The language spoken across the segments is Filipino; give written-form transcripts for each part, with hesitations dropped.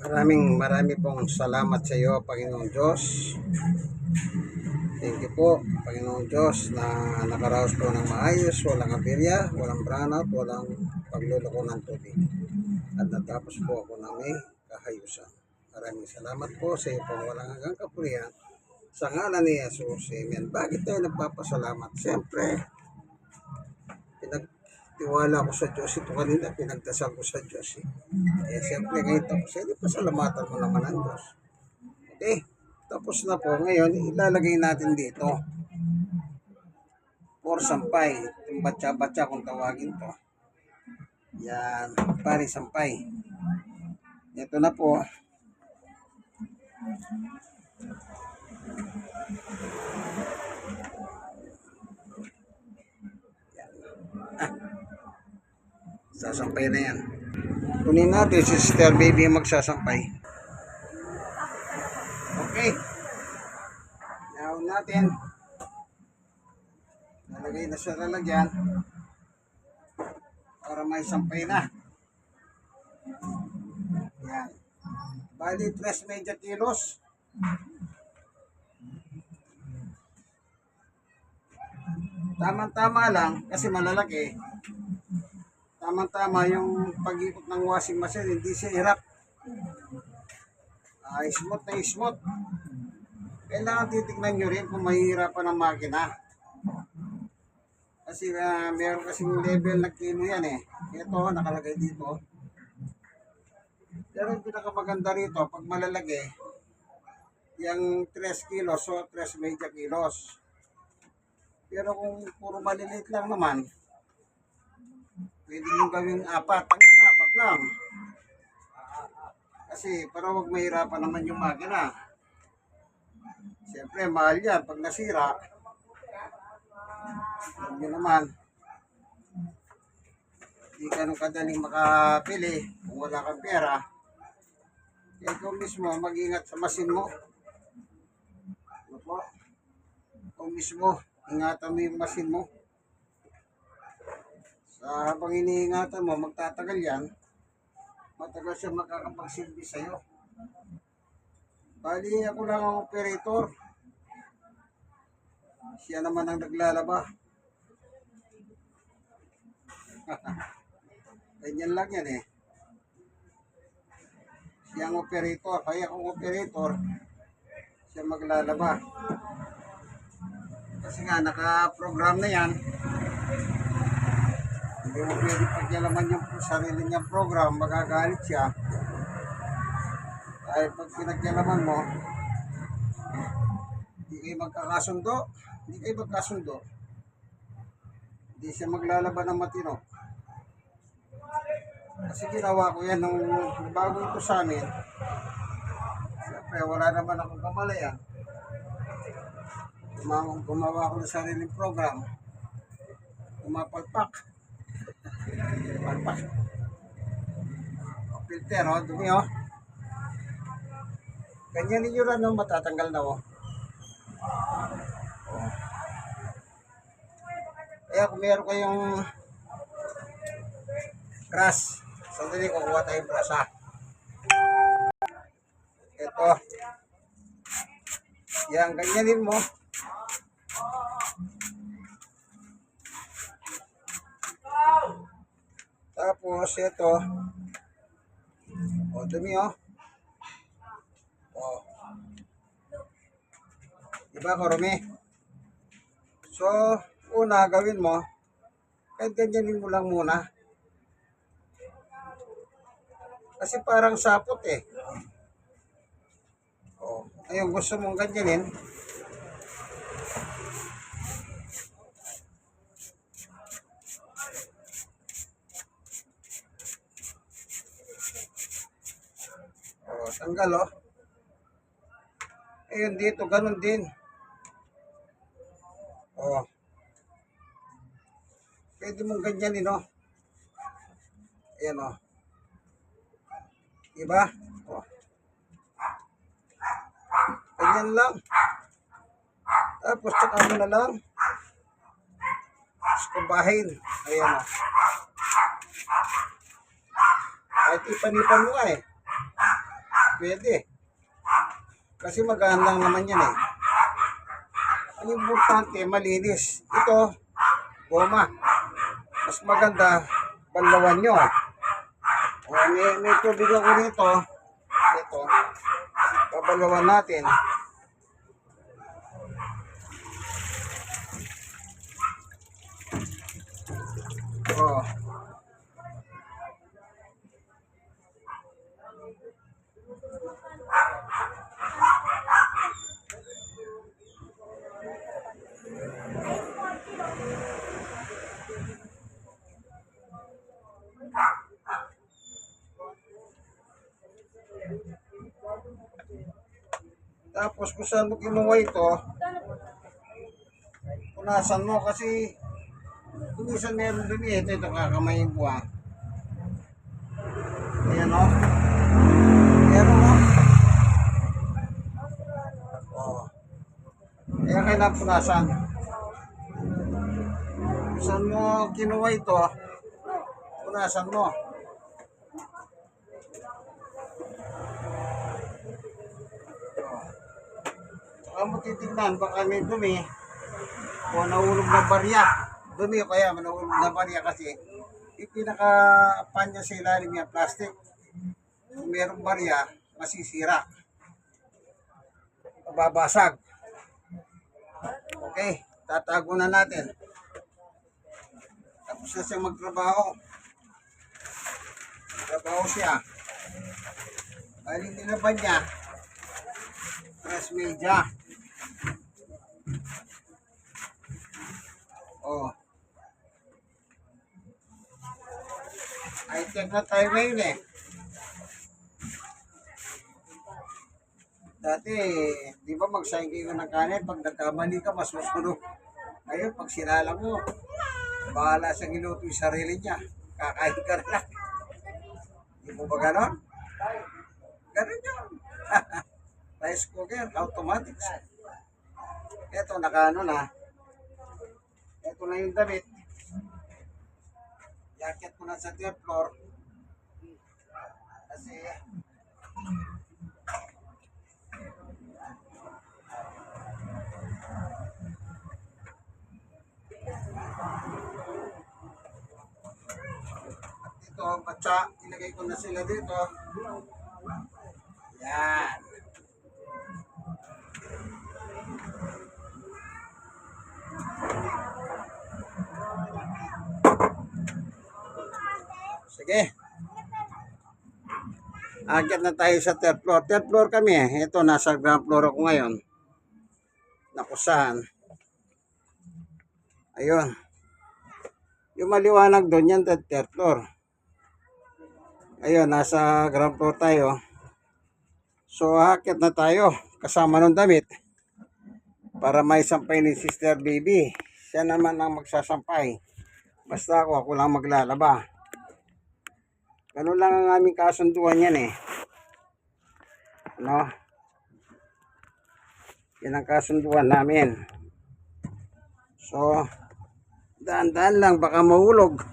Marami pong salamat sa iyo, Panginoong Diyos. Thank you po, Panginoong Diyos, na nakaraos po ng maayos, walang aberya, walang brownout, walang pagluloko ng tubig. At natapos po ako ng may kahayusan. Maraming salamat po sa iyo po, walang hanggang kapurihan. Sa ngalan ni Jesus, Amen. Bakit tayo nagpapasalamat? Siyempre, pinagtiwala ko sa Diyos ito kanina, pinagdasal ko sa Diyos. Siyempre, ngayon tapos, pasalamatan mo naman ang Diyos. Okay, tapos na po. Ngayon, ilalagay natin dito. For sampay. Yung batsa-batsa kung tawagin to. Yan, pari sampay. Ito na po. Sasampay na yan. Kunin natin si Sister Baby magsasampay. Okay. Now natin. Nalagay na sa lalagyan. Para may sampay na. Yan. Bali 3 media kilos. Tama-tama lang kasi malalaki. Tama-tama yung pag-ikot ng washing machine, hindi siya hirap. Smooth na smooth. Kailangan titignan nyo rin kung mahihirapan ang makina. Kasi meron kasing level na kilo yan eh. Ito, nakalagay dito. Pero yung pinakamaganda rito, pag malalaki, yung 3 kilos o 3 media kilos. Pero kung puro maliliit lang naman, pwede nyo gawing 4. Hanggang 4 lang. Kasi para huwag mahirapan naman yung makina. Siyempre, mahal yan. Pag nasira, alam nyo naman, hindi ganun kadaling makapili kung wala kang pera. Kaya ikaw mismo, mag-ingat sa masin mo. Ano po? Ikaw mismo, ingatan mo yung masin mo. Habang iniingatan mo, magtatagal yan, matagal siya makakapagsilbi sa'yo. Bali, ako lang ang operator. Siya naman ang naglalaba. Ganyan lang yan eh. Siya ang operator. Kaya kung operator, siya maglalaba. Kasi nga, naka-program na yan. Hindi mo pwede pagyalaman yung sarili niyang program, magagalit siya. Dahil pag pinagyalaman mo, hindi kayo magkakasundo, hindi siya maglalaban ng matino. Kasi ginawa ko yan nung bago ito sa amin. Siyempre, wala naman akong kamalayan. Gumawa ko ng sariling program. Pumapalpak. Palpak. Filter, oh, dumi, oh. Ganyan ninyo lang, no? Matatanggal na, oh. Kaya kung meron kayong brush, sandali kukuha tayong brush, ha. Ito. Yan, ganyanin mo. Tapos ito. O, dumi, oh. O. Diba, karumi? So, una, gawin mo, kahit ganyanin mo lang muna. Kasi parang sapot eh. O, ayun, gusto mong ganyanin. O, tanggal, oh. Ayun dito, ganun din. O. Pwede mong ganyanin, oh. Ayan, oh. Diba? O. Ganyan lang. Tapos, tsaka mo na lang. Skubahin. Ayan, oh. Kahit ipanipan mo nga eh. pwede. Kasi magaan lang naman yan eh. Ang importante, malinis. Ito, goma. Mas maganda, banlawan nyo. O, may tubig ako rito. Ito, babalawan natin. O, tapos kung saan mo kinuha ito, punasan mo kasi kung minsan meron dun eh, ito kakamayin ko ah. Ayan o. Meron o. O. Ayan kailangan punasan. Kung saan mo kinuha ito, punasan mo. Saka mo titignan, baka may dumi o nahulog na barya. Dumi o kaya nahulog na barya kasi ipinaka-panya sa ilalim niya plastic. Kung merong barya, masisira. Mababasag. Okay, tatago na natin. Tapos na siyang magtrabaho. Trabaho siya. Bali nilaban niya. Press media. Oh. High-tech na tayo ngayon eh. Dati, di ba magsahin kayo ng kanin, pag nagkamali ka, mas masunog. Ngayon, pag sinala mo, bahala sa giluto yung sarili niya. Kakain ka na lang. Di mo ba ganon? Ganon yun. Rice cooker, automatic. Ito, nakaano na. Ito na yung damit. Jacket ko na sa third floor. Kasi, ito, batsa, ilagay ko na sila dito. Yan. Sige. Akyat na tayo sa third floor. Third floor kami eh. Ito, nasa ground floor ako ngayon. Nakusahan. Ayun. Yung maliwanag doon yan, third floor. Ayun, nasa ground floor tayo. So, akyat na tayo. Kasama ng damit. Para may sampay ni Sister Baby. Siya naman ang magsasampay. Basta ako lang maglalaba. Ganun lang ang aming kasunduan yan eh. Ano? Yan ang kasunduan namin. So, daan-daan lang baka mahulog.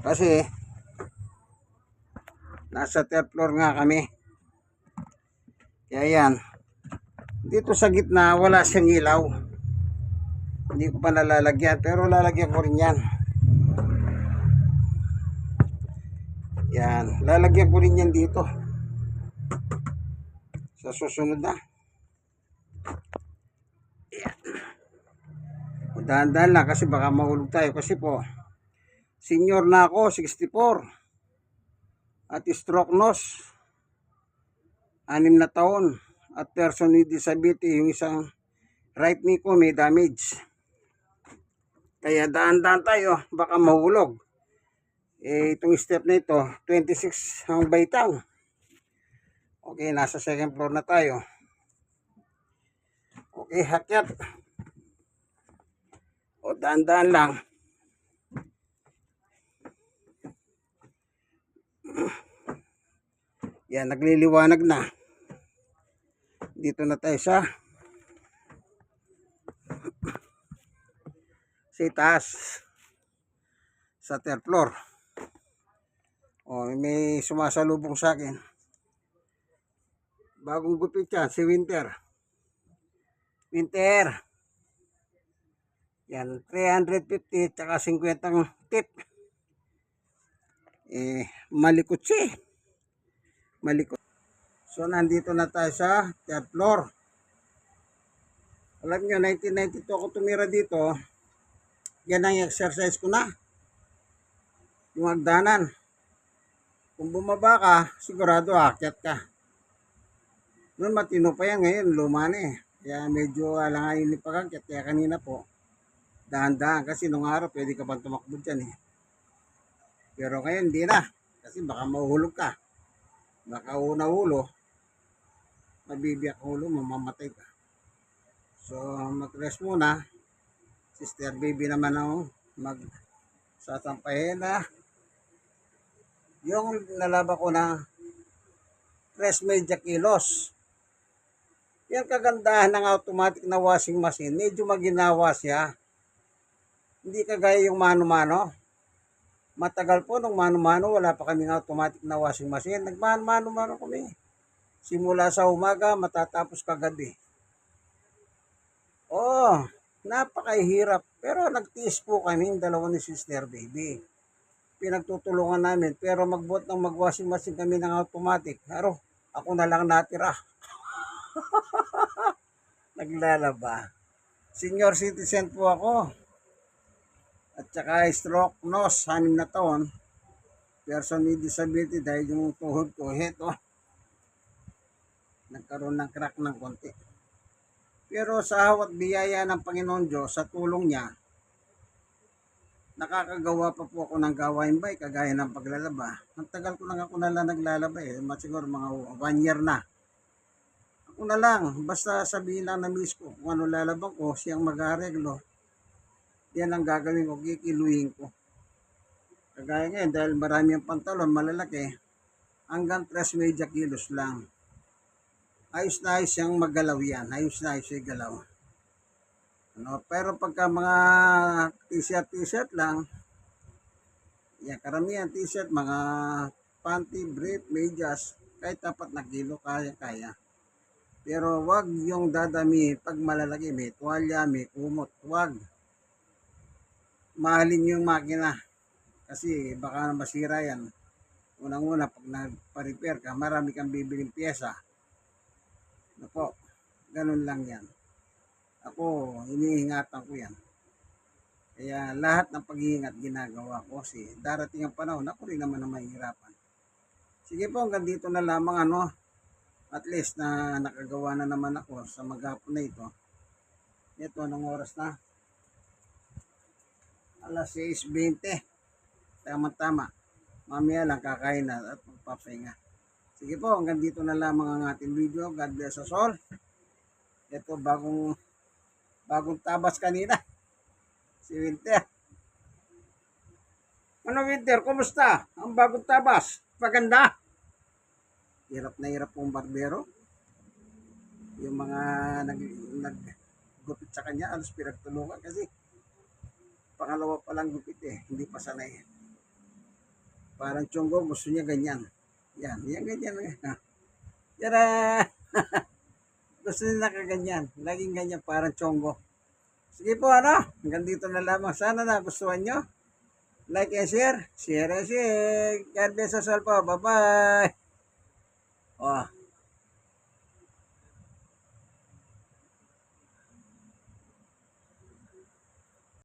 Kasi, nasa third floor nga kami. Kaya yan. Dito sa gitna, wala siyang ilaw. Hindi ko pa nalalagyan. Pero lalagyan ko rin yan. Yan, lalagyan ko rin yan dito. Sa susunod na. Yan. Dahan-dahan lang kasi baka mahulog tayo. Kasi po, senior na ako, 64. At stroke nose, 6 na taon. At person with disability, yung isang right knee ko may damage. Kaya dahan-dahan tayo, baka mahulog. Eh, itong step na ito, 26 ang baitang. Okay, nasa second floor na tayo. Okay, hakyat. O, daan-daan lang. Yan, nagliliwanag na. Dito na tayo sa taas. Sa third floor. O, may sumasalubong sa akin. Bagong gupit yan, si Winter. Winter. Yan, 350 tsaka 50 tip. Malikot siya. Malikot. So, nandito na tayo sa third floor. Alam nyo, 1992 ako tumira dito. Yan ang exercise ko na. Yung hagdanan. Kung bumaba ka, sigurado aakyat ka. Noon matino pa yan, ngayon luma na eh. Kaya medyo alanganin ni pag-akyat. Kaya kanina po, dahan-dahan. Kasi nung araw, pwede ka pang tumakbo dyan eh. Pero ngayon, hindi na. Kasi baka mahuhulog ka. Baka una-ulo, mabibiyak ulo, mamamatay ka. So, mag-rest muna. Sister baby naman ako magsasampahin na. Yung nalaba ko na 3 media kilos. Yan kagandahan ng automatic na washing machine. Medyo maginawa siya. Hindi kagaya yung mano-mano. Matagal po nung mano-mano, wala pa kaming automatic na washing machine. Nagmano-mano kami. Simula sa umaga, matatapos kagabi. Oh, napakahirap. Pero nagtiis po kami yung dalawa ni Sister Baby. Pinagtutulungan namin. Pero magbuot ng mag-washing machine kami ng automatic. Pero ako na lang natira. Naglalaba. Senior citizen po ako. At saka stroke nose, 6 na taon. Person with disability dahil yung tuhod ko, heto. Nagkaroon ng crack ng konti. Pero sa hawat biyaya ng Panginoon Diyos, sa tulong niya, nakakagawa pa po ako ng gawain bay, kagaya ng paglalaba. Ang tagal ko lang ako nalang naglalaba eh. Siguro mga 1 year na. Ako na lang, basta sabihin lang na miss ko kung ano lalabang ko, siyang mag-areglo. Yan ang gagawin ko, kikiluhin ko. Kagaya ngayon, dahil marami ang pantalon, malalaki, hanggang 3 media kilos lang. Ayos na ayos siyang maggalaw yan. Ayos na ayos yung galaw. Ano, pero pagka mga t-shirt lang, yan, karamihan t-shirt, mga panty, brief, medyas, kahit 4 na kilo, kaya-kaya. Pero wag yung dadami pag malalaki, may tuwalya, may kumot, wag. Mahalin yung makina kasi baka masira yan. Unang-una pag nagpa-repair ka, marami kang bibiling pyesa. Nako, ganun lang yan. Ako, iniingatan ko yan. Kaya lahat ng pag-iingat ginagawa ko kasi darating ang panahon, ako rin naman na mahihirapan. Sige po, hanggang dito na lamang at least na nakagawa na naman ako sa maghapon na ito. Ito, anong oras na? Alas 6:20. Tama-tama. Mamaya lang kakain na at magpapahinga. Sige po, hanggang dito na lamang ang ating video. God bless us all. Ito, bagong tabas kanina. Si Winter. Ano Winter, kumusta? Ang bagong tabas. Maganda. Hirap na hirap pong barbero. Yung mga naggupit sa kanya, alos pinagtulungan kasi pangalawa pa lang gupit eh, hindi pa sanay. Parang tiyonggo, gusto niya ganyan. Yan ganyan. Yan gusto niya nakaganyan. Laging ganyan, parang tiyonggo. Sige po, hanggang dito na lamang. Sana nagustuhan nyo. Like and share. Share and share. God bless us all po. Bye-bye. Oh.